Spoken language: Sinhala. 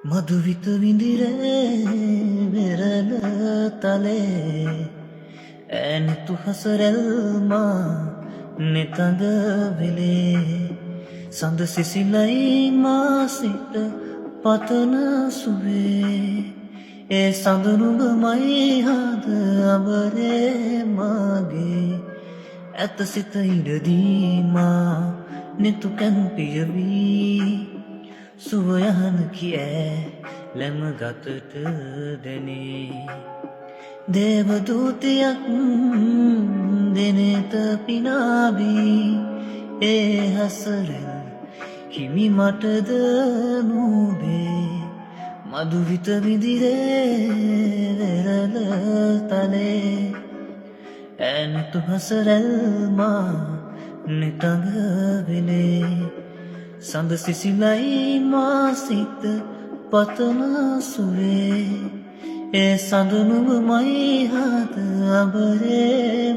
මధుවිත විඳිරේ වෙරළ තලේ ඇනිතු හසරැල්මා නෙතඳ වෙලේ සඳ සිසිලයි මා සිට පතන සුවේ ඒ සඳනුඹමයි හද අඹරේ මාගේ ඇත සිත ඉඩදීමා නෙතු කැන්පියවී සුවයහන කිෑ ලැම ගතට දැනේ දේවදූතියක් දෙනෙත පිනාබී ඒ හසරැල් හිමි මටද නූබේ මధుවිත විදිරේ වෙරළ තලේ ඇනතු හසරැල්මා නෙතඟ වෙලේ සඳ සිසිලයි මා සිත පතන සුවේ ඒ සඳනුඹමයි හද අඹරේ